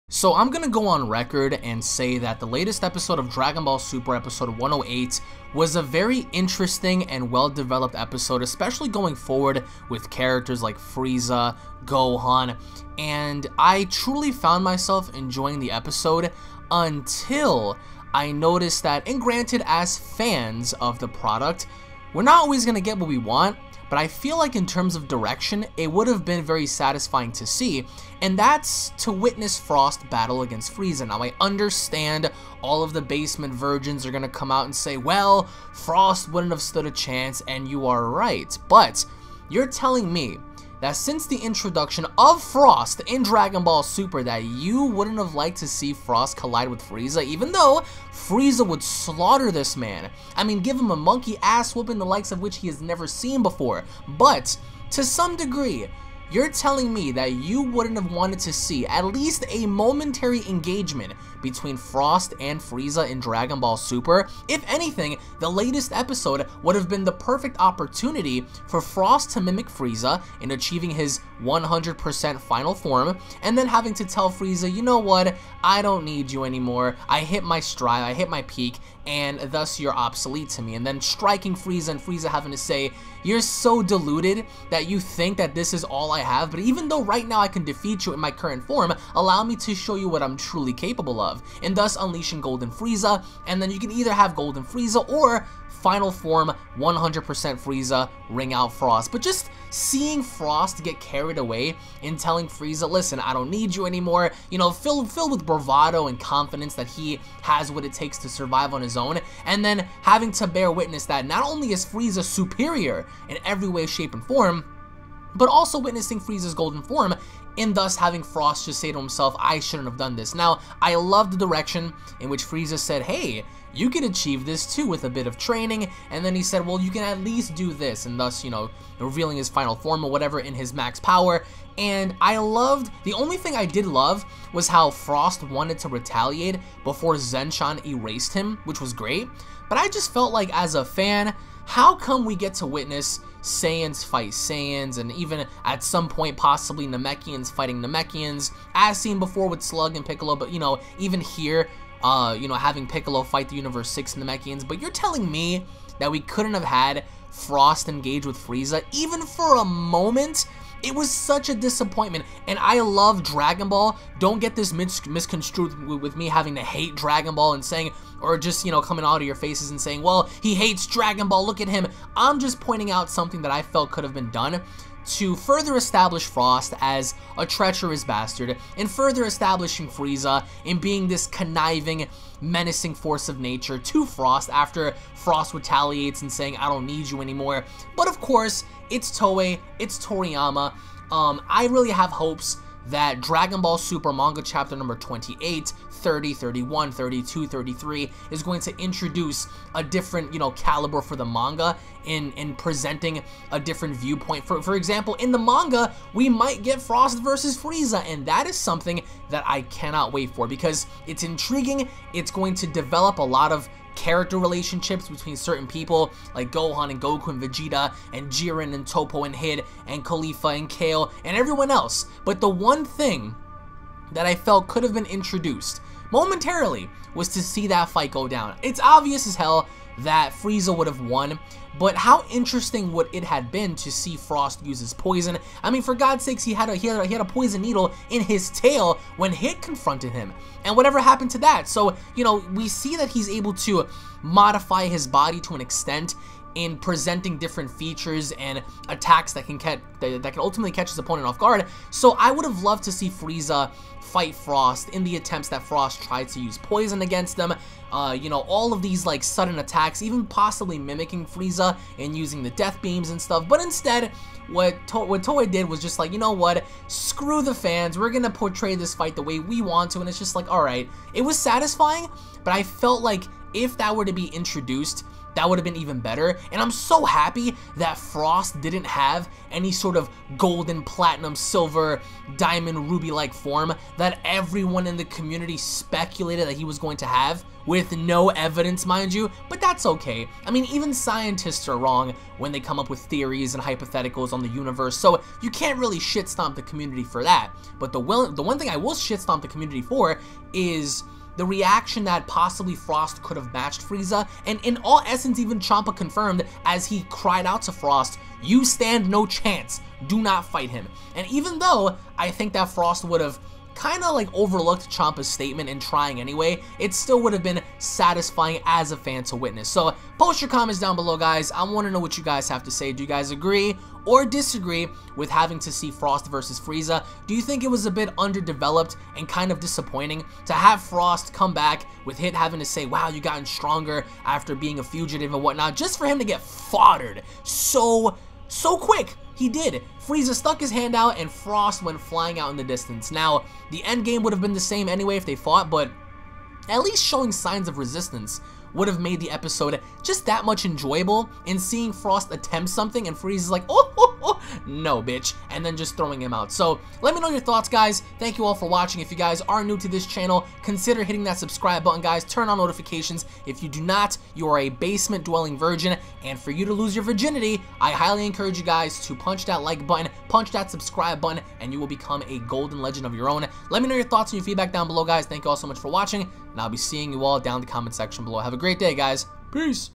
So I'm gonna go on record and say that the latest episode of Dragon Ball Super episode 108 was a very interesting and well-developed episode, especially going forward with characters like Frieza, Gohan, and I truly found myself enjoying the episode until I noticed that, and granted, as fans of the product, we're not always gonna get what we want, but I feel like in terms of direction, it would have been very satisfying to see, and that's to witness Frost battle against Frieza. Now, I understand all of the basement virgins are gonna come out and say, well, Frost wouldn't have stood a chance, and you are right, but you're telling me that since the introduction of Frost in Dragon Ball Super that you wouldn't have liked to see Frost collide with Frieza, even though Frieza would slaughter this man. I mean, give him a monkey ass whooping the likes of which he has never seen before. But to some degree, you're telling me that you wouldn't have wanted to see at least a momentary engagement between Frost and Frieza in Dragon Ball Super. If anything, the latest episode would have been the perfect opportunity for Frost to mimic Frieza in achieving his 100% final form, and then having to tell Frieza, you know what, I don't need you anymore, I hit my stride, I hit my peak, and thus you're obsolete to me, and then striking Frieza and Frieza having to say, you're so deluded that you think that this is all I have, but even though right now I can defeat you in my current form, allow me to show you what I'm truly capable of, and thus unleashing Golden Frieza, and then you can either have Golden Frieza or final form 100% Frieza, ring out Frost. But just seeing Frost get carried away in telling Frieza, listen, I don't need you anymore, you know, filled with bravado and confidence that he has what it takes to survive on his own, and then having to bear witness that not only is Frieza superior in every way, shape, and form, but also witnessing Frieza's golden form, and thus having Frost just say to himself, I shouldn't have done this. Now, I love the direction in which Frieza said, hey, you can achieve this too with a bit of training, and then he said, well, you can at least do this, and thus, you know, revealing his final form or whatever in his max power. And I loved, the only thing I did love was how Frost wanted to retaliate before Zenshan erased him, which was great, but I just felt like as a fan, how come we get to witness Saiyans fight Saiyans, and even at some point possibly Namekians fighting Namekians, as seen before with Slug and Piccolo, but you know, even here, you know, having Piccolo fight the Universe 6 Namekians, but you're telling me that we couldn't have had Frost engage with Frieza, even for a moment? It was such a disappointment, and I love Dragon Ball. Don't get this misconstrued with me having to hate Dragon Ball and saying, or just, you know, coming out of your faces and saying, well, he hates Dragon Ball, look at him. I'm just pointing out something that I felt could have been done to further establish Frost as a treacherous bastard, and further establishing Frieza in being this conniving, menacing force of nature to Frost after Frost retaliates and saying, I don't need you anymore. But of course, it's Toei, it's Toriyama. I really have hopes that Dragon Ball Super manga chapter number 28, 30, 31, 32, 33 is going to introduce a different, you know, caliber for the manga in presenting a different viewpoint. For example, in the manga, we might get Frost versus Frieza, and that is something that I cannot wait for because it's intriguing. It's going to develop a lot of character relationships between certain people like Gohan and Goku and Vegeta and Jiren and Toppo and Hid and Khalifa and Kale and everyone else. But the one thing that I felt could have been introduced momentarily was to see that fight go down. It's obvious as hell that Frieza would have won, but how interesting would it have been to see Frost use his poison? I mean, for God's sakes, he had a poison needle in his tail when Hit confronted him, and whatever happened to that? So, you know, we see that he's able to modify his body to an extent in presenting different features and attacks that can ultimately catch his opponent off guard. So I would have loved to see Frieza fight Frost in the attempts that Frost tried to use poison against them. You know, all of these like sudden attacks, even possibly mimicking Frieza and using the death beams and stuff. But instead, what Toei did was just like, you know what, screw the fans, we're gonna portray this fight the way we want to. And it's just like, alright, it was satisfying, but I felt like if that were to be introduced, that would have been even better. And I'm so happy that Frost didn't have any sort of golden, platinum, silver, diamond, ruby-like form that everyone in the community speculated that he was going to have, with no evidence, mind you, but that's okay. I mean, even scientists are wrong when they come up with theories and hypotheticals on the universe, so you can't really shit stomp the community for that. But the one thing I will shit stomp the community for is the reaction that possibly Frost could have matched Frieza, and in all essence, even Champa confirmed as he cried out to Frost, "You stand no chance, do not fight him." And even though I think that Frost would have kind of like overlooked Champa's statement in trying anyway, it still would have been satisfying as a fan to witness. So post your comments down below, guys. I want to know what you guys have to say. Do you guys agree or disagree with having to see Frost versus Frieza? Do you think it was a bit underdeveloped and kind of disappointing to have Frost come back with Hit having to say, wow, you gotten stronger after being a fugitive and whatnot, just for him to get foddered so quick? He did. Frieza stuck his hand out and Frost went flying out in the distance. Now, the end game would have been the same anyway if they fought, but at least showing signs of resistance would have made the episode just that much enjoyable, in seeing Frost attempt something and Frieza's like, oh, no, bitch, and then just throwing him out. So let me know your thoughts, guys. Thank you all for watching. If you guys are new to this channel, consider hitting that subscribe button, guys. Turn on notifications. If you do not, you are a basement dwelling virgin, and for you to lose your virginity, I highly encourage you guys to punch that like button, punch that subscribe button, and you will become a golden legend of your own. Let me know your thoughts and your feedback down below, guys. Thank you all so much for watching, and I'll be seeing you all down in the comment section below. Have a great day, guys. Peace.